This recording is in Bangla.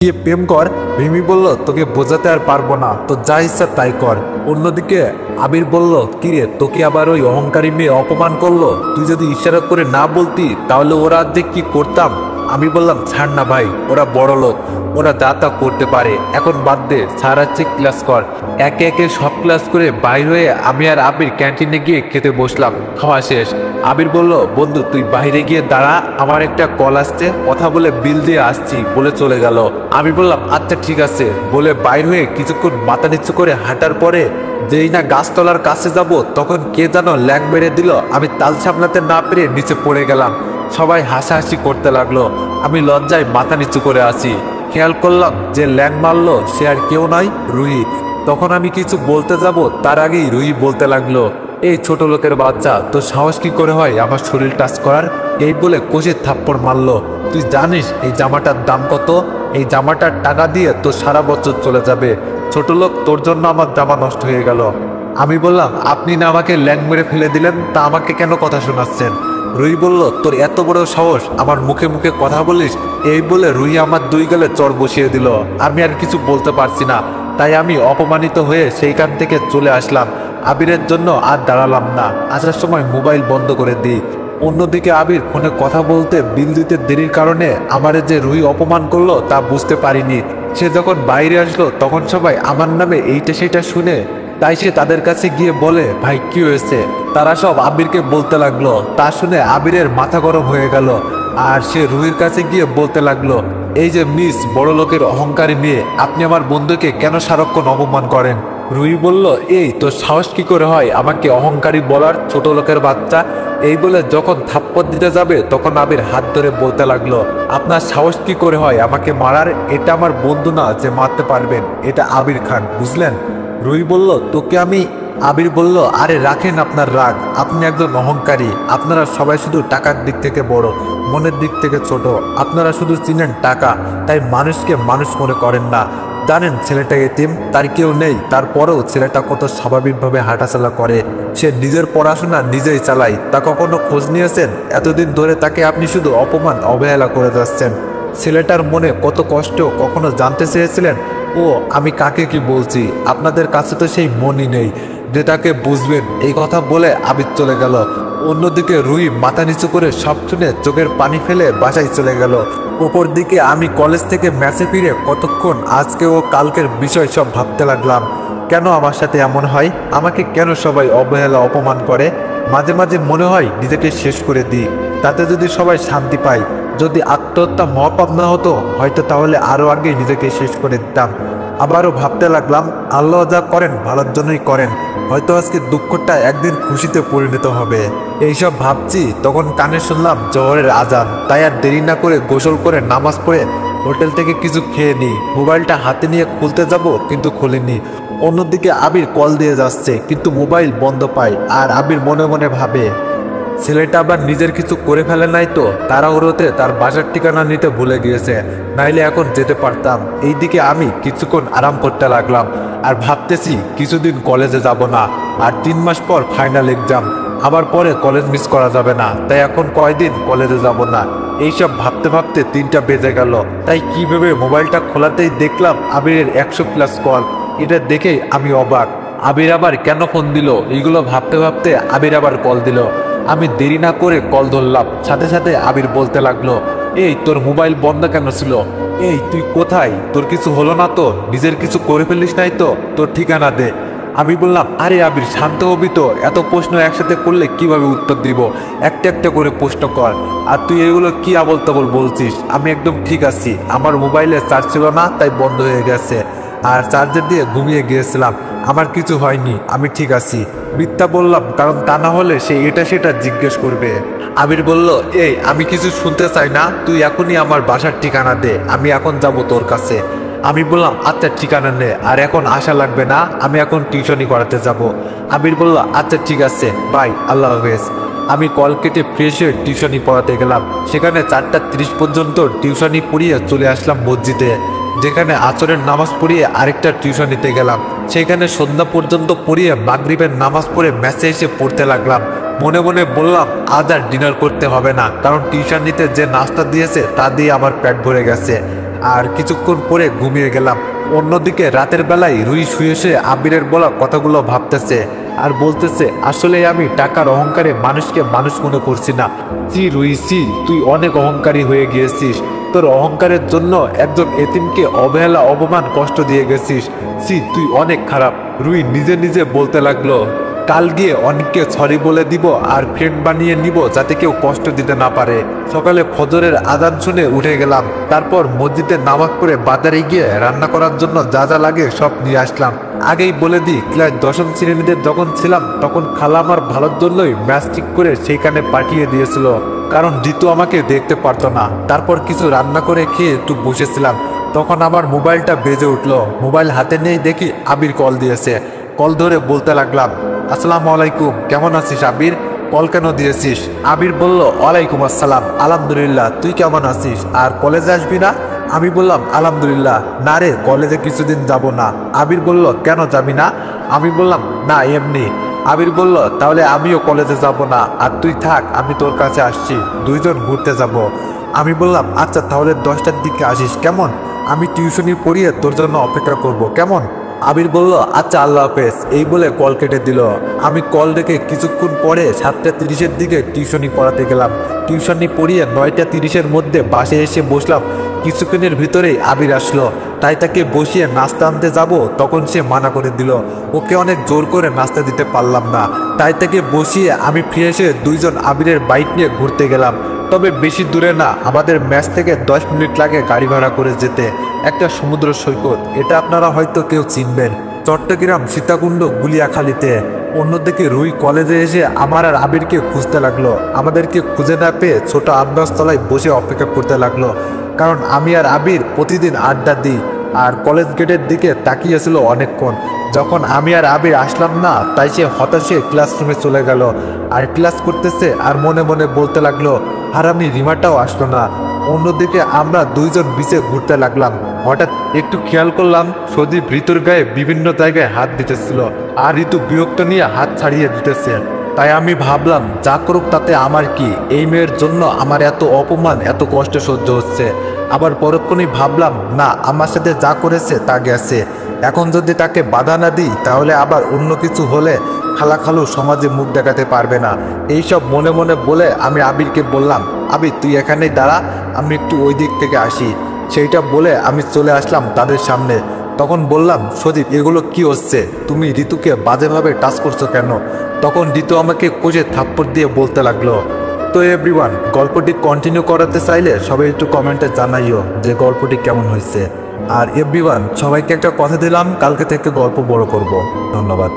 গিয়ে প্রেম কর। রিমি বলল, তোকে বোঝাতে আর পারবো না, তো যা ইচ্ছা তাই কর। অন্যদিকে আবির বলল, কিরে তোকে আবার ওই অহংকারী মেয়ে অপমান করলো, তুই যদি ইশারা করে না বলতি তাহলে ওরা যে কি করতাম। আমি বললাম, ছাড় না ভাই, ওরা বড় লোক, ওরা যা তা করতে পারে, এখন বাদ দে, স্যার আছে ক্লাস কর। একে একে সব ক্লাস করে বাইর হয়ে আমি আর আবির ক্যান্টিনে গিয়ে খেতে বসলাম। খাওয়া শেষ। আবির বলল, বন্ধু তুই বাইরে গিয়ে দাঁড়া, আমার একটা কল আসছে, কথা বলে বিল দিয়ে আসছি বলে চলে গেল। আমি বললাম, আচ্ছা ঠিক আছে বলে বাইর হয়ে কিছুক্ষণ মাথা নিচু করে হাঁটার পরে যেই না গাছতলার কাছে যাব তখন কে যেন ল্যাং মেরে দিল। আমি তাল সামলাতে না পেরে নিচে পড়ে গেলাম। সবাই হাসাহাসি করতে লাগলো। আমি লজ্জায় মাথা নিচু করে আছি। খেয়াল করলাম যে ল্যাং মারলো সে আর কেউ নয়, রুহি। তখন আমি কিছু বলতে যাব তার আগেই রুহি বলতে লাগলো, এই ছোট লোকের বাচ্চা, তোর সাহস কি করে হয় আমার শরীর টাচ করার? এই বলে কষে থাপ্পড় মারলো। তুই জানিস এই জামাটার দাম কত? এই জামাটার টাকা দিয়ে তোর সারা বছর চলে যাবে। ছোট লোক, তোর জন্য আমার জামা নষ্ট হয়ে গেল। আমি বললাম, আপনি না আমাকে ল্যাং মেরে ফেলে দিলেন, তা আমাকে কেন কথা শোনাচ্ছেন? রুহি বলল, তোর এত বড় সাহস আমার মুখে মুখে কথা বলিস? এই বলে রুহি আমার দুই গালে চড় বসিয়ে দিল। আমি আর কিছু বলতে পারছি না, তাই আমি অপমানিত হয়ে সেইখান থেকে চলে আসলাম। আবিরের জন্য আর দাঁড়ালাম না, আসার সময় মোবাইল বন্ধ করে দিই। অন্যদিকে আবির ফোনে কথা বলতে বিল দিতে দেরির কারণে আমারে যে রুহি অপমান করলো তা বুঝতে পারিনি। সে যখন বাইরে আসলো তখন সবাই আমার নামে এইটা সেটা শুনে, তাই সে তাদের কাছে গিয়ে বলে, ভাই কি হয়েছে? তারা সব আবিরকে বলতে লাগলো। তা শুনে আবিরের মাথা গরম হয়ে গেল। আর সে রুহির কাছে গিয়ে বলতে লাগলো, এই যে মিস বড় লোকের অহংকারী মেয়ে, আপনি আমার বন্ধুকে কেন সারাক্ষণ অপমান করেন? রুহি বলল, এই তোর সাহস কি করে হয় আমাকে অহংকারী বলার, ছোট লোকের বাচ্চা? এই বলে যখন থাপ্পড় দিতে যাবে তখন আবির হাত ধরে বলতে লাগলো, আপনার সাহস কি করে হয় আমাকে মারার? এটা আমার বন্ধু না যে মারতে পারবেন, এটা আবির খান, বুঝলেন? রুহি বলল, তোকে আমি। আবির বলল, আরে রাখেন আপনার রাগ, আপনি একজন অহংকারী। আপনারা সবাই শুধু টাকার দিক থেকে বড়, মনের দিক থেকে ছোট। আপনারা শুধু চিনেন টাকা, তাই মানুষকে মানুষ মনে করেন না। জানেন ছেলেটা এতিম, তার কেউ নেই, তারপরেও ছেলেটা কত স্বাভাবিকভাবে হাঁটাচলা করে। সে নিজের পড়াশোনা নিজেই চালায়, তা কখনো খোঁজ নিয়েছেন? এতদিন ধরে তাকে আপনি শুধু অপমান অবহেলা করে যাচ্ছেন। ছেলেটার মনে কত কষ্ট কখনো জানতে চেয়েছিলেন? ও আমি কাকে কি বলছি, আপনাদের কাছে তো সেই মনই নেই যে তাকে বুঝবেন। এই কথা বলে আবির চলে গেল। অন্যদিকে রুহি মাথা নিচু করে সব শুনে চোখের পানি ফেলে বাসায় চলে গেল। ওপর দিকে আমি কলেজ থেকে ম্যাচে ফিরে কতক্ষণ আজকে ও কালকের বিষয় সব ভাবতে লাগলাম। কেন আমার সাথে এমন হয়? আমাকে কেন সবাই অবহেলা অপমান করে? মাঝে মাঝে মনে হয় নিজেকে শেষ করে দিই, তাতে যদি সবাই শান্তি পায়। যদি আত্মহত্যা মহাপাপ না হতো হয়তো তাহলে আরো আগে নিজেকে শেষ করে দিতাম। আবারও ভাবতে লাগলাম, আল্লাহ যা করেন ভালোর জন্যই করেন, হয়তো আজকে দুঃখটা একদিন খুশিতে পরিণত হবে। এইসব ভাবছি তখন কানে শুনলাম জোহরের আজান। তাই আর দেরি না করে গোসল করে নামাজ পড়ে হোটেল থেকে কিছু খেয়ে নিই। মোবাইলটা হাতে নিয়ে খুলতে যাব কিন্তু খুলিনি। অন্যদিকে আবির কল দিয়ে যাচ্ছে কিন্তু মোবাইল বন্ধ পায়। আর আবির মনে মনে ভাবে, ছেলেটা আবার নিজের কিছু করে ফেলে নাই তো? তাড়াহুড়োতে তার বাসার ঠিকানা নিতে ভুলে গিয়েছে, নাইলে এখন যেতে পারতাম। এইদিকে আমি কিছুক্ষণ আরাম করতে লাগলাম আর ভাবতেছি কিছুদিন কলেজে যাব না। আর 3 মাস পর ফাইনাল এক্সাম, আবার পরে কলেজ মিস করা যাবে না, তাই এখন কয়দিন কলেজে যাব না। এইসব ভাবতে ভাবতে 3টা বেজে গেল। তাই কিভাবে মোবাইলটা খোলাতেই দেখলাম আবিরের 100+ কল। এটা দেখেই আমি অবাক, আবির আবার কেন ফোন দিল? এইগুলো ভাবতে ভাবতে আবির আবার কল দিল। আমি দেরি না করে কল ধরলাম। সাথে সাথে আবির বলতে লাগলো, এই তোর মোবাইল বন্ধ কেন ছিল? এই তুই কোথায়? তোর কিছু হলো না তো? নিজের কিছু করে ফেলিস নাই তো? তোর ঠিকানা দে। আমি বললাম, আরে আবির শান্ত হবি তো, এত প্রশ্ন একসাথে করলে কিভাবে উত্তর দিব? একটা একটা করে প্রশ্ন কর। আর তুই এগুলো কি আবল তাবল বলছিস? আমি একদম ঠিক আছি, আমার মোবাইলে চার্জ ছিল না তাই বন্ধ হয়ে গেছে, আর চার্জার দিয়ে ঘুমিয়ে গিয়েছিলাম, আমার কিছু হয়নি, আমি ঠিক আছি। মিথ্যা বললাম কারণ তা না হলে সে এটা সেটা জিজ্ঞেস করবে। আবির বলল, এই আমি কিছু শুনতে চাই না, তুই এখনই আমার বাসার ঠিকানা দে, আমি এখন যাব তোর কাছে। আমি বললাম, আচ্ছা ঠিকানা নে, আর এখন আসা লাগবে না, আমি এখন টিউশনি করাতে যাব। আবির বলল, আচ্ছা ঠিক আছে, বাই, আল্লাহ হাফেজ। আমি কল কেটে ফ্রেশ হয়ে টিউশনি পড়াতে গেলাম। সেখানে 4টা 30 পর্যন্ত টিউশনি পড়িয়ে চলে আসলাম মসজিদে, যেখানে আসরের নামাজ পড়িয়ে আরেকটা টিউশনিতে গেলাম। সেখানে সন্ধ্যা পর্যন্ত পড়িয়ে মাগরিবের নামাজ পড়ে ম্যাচে এসে পড়তে লাগলাম। মনে মনে বললাম, আজ আর ডিনার করতে হবে না, কারণ টিউশনিতে যে নাস্তা দিয়েছে তা দিয়ে আমার পেট ভরে গেছে। আর কিছুক্ষণ পরে ঘুমিয়ে গেলাম। অন্যদিকে রাতের বেলায় রুই শুয়ে শুয়ে আবিরের বলা কথাগুলো ভাবতেছে আর বলতেছে, আসলে আমি টাকার অহংকারে মানুষকে মানুষ মনে করছি না। সি রুই সি, তুই অনেক অহংকারী হয়ে গিয়েছিস। তোর অহংকারের জন্য একজন এতিমকে অবহেলা অপমান কষ্ট দিয়ে গেছিস। সি, তুই অনেক খারাপ। রুই নিজে নিজে বলতে লাগলো, কাল গিয়ে অনেককে সরি বলে দিব আর ফ্রেন্ড বানিয়ে নিব যাতে কেউ কষ্ট দিতে না পারে। সকালে ফজরের আজান শুনে উঠে গেলাম। তারপর মসজিদে নামাজ পড়ে বাজারে গিয়ে রান্না করার জন্য যা যা লাগে সব নিয়ে আসলাম। আগেই বলে দিই, ক্লাস 10ম শ্রেণীতে যখন ছিলাম তখন খালা আমার ভালোর জন্যই ম্যাচ ঠিক করে সেইখানে পাঠিয়ে দিয়েছিল, কারণ ঋতু আমাকে দেখতে পারতো না। তারপর কিছু রান্না করে খেয়ে একটু বসেছিলাম, তখন আমার মোবাইলটা বেজে উঠলো। মোবাইল হাতে নিয়েই দেখি আবির কল দিয়েছে। কল ধরে বলতে লাগলাম, আসসালামু আলাইকুম, কেমন আছিস আবির? কল কেন দিয়েছিস? আবির বলল, ওয়ালাইকুম আসসালাম, আলহামদুলিল্লাহ, তুই কেমন আছিস? আর কলেজে আসবি না? আমি বললাম, আলহামদুলিল্লাহ। না রে, কলেজে কিছুদিন যাব না। আবির বলল, কেন যাবি না? আমি বললাম, না এমনি। আবির বলল, তাহলে আমিও কলেজে যাব না, আর তুই থাক, আমি তোর কাছে আসছি, দুইজন ঘুরতে যাব। আমি বললাম, আচ্ছা তাহলে 10টার দিকে আসিস, কেমন? আমি টিউশনি পড়িয়ে তোর জন্য অপেক্ষা করব, কেমন? আবির বলল, আচ্ছা আল্লাহ হাফেজ, এই বলে কল কেটে দিল। আমি কল রেখে কিছুক্ষণ পরে 7টা 30-এর দিকে টিউশনি পড়াতে গেলাম। টিউশনি পড়িয়ে 9টা 30-এর মধ্যে বাসে এসে বসলাম। কিছুক্ষণের ভিতরেই আবির আসলো, তাই তাকে বসিয়ে নাস্তা আনতে যাব, তখন সে মানা করে দিল। ওকে অনেক জোর করে নাস্তা দিতে পারলাম না, তাই তাকে বসিয়ে আমি ফিরে এসে দুইজন আবিরের বাইক নিয়ে ঘুরতে গেলাম। তবে বেশি দূরে না, আমাদের ম্যাচ থেকে 10 মিনিট লাগে গাড়ি ভাড়া করে যেতে। একটা সমুদ্র সৈকত, এটা আপনারা হয়তো কেউ চিনবেন, চট্টগ্রাম সীতাকুণ্ড গুলিয়াখালীতে। অন্যদিকে রুই কলেজে এসে আমার আর আবিরকে খুঁজতে লাগলো। আমাদেরকে খুঁজে না পেয়ে ছোট আমগাছতলায় বসে অপেক্ষা করতে লাগলো, কারণ আমি আর আবির প্রতিদিন আড্ডা দিই। আর কলেজ গেটের দিকে তাকিয়েছিল অনেকক্ষণ। যখন আমি আর আবির আসলাম না, তাই সে হতাশে ক্লাসরুমে চলে গেল। আর ক্লাস করতেছে আর মনে মনে বলতে লাগলো, হারামি রিমাটাও আসলো না। অন্যদিকে আমরা দুইজন বিচে ঘুরতে লাগলাম। হঠাৎ একটু খেয়াল করলাম সদীপ ঋতুর গায়ে বিভিন্ন জায়গায় হাত দিতেছিল, আর ঋতু বিরক্ত নিয়ে হাত ছাড়িয়ে দিতেছে। তাই আমি ভাবলাম, যা করুক তাতে আমার কি, এই মেয়ের জন্য আমার এত অপমান এত কষ্ট সহ্য হচ্ছে। আবার পরক্ষণেই ভাবলাম, না, আমার সাথে যা করেছে তা গেছে, এখন যদি তাকে বাধা না দিই তাহলে আবার অন্য কিছু হলে খালাখালু সমাজে মুখ দেখাতে পারবে না। এইসব মনে মনে বলে আমি আবিরকে বললাম, আবির তুই এখানেই দাঁড়া, আমি একটু ওই দিক থেকে আসি। সেইটা বলে আমি চলে আসলাম তাদের সামনে। তখন বললাম, সদীপ এগুলো কি হচ্ছে? তুমি ঋতুকে বাজেভাবে টাচ করছো কেন? তখন ঋতু আমাকে কোজে থাপ্পড় দিয়ে বলতে লাগলো। তো এভরিওয়ান, গল্পটি কন্টিনিউ করাতে চাইলে সবাই একটু কমেন্টে জানাইও যে গল্পটি কেমন হয়েছে। আর এভরিওয়ান, সবাইকে একটা কথা দিলাম, কালকে থেকে গল্প বড় করব। ধন্যবাদ।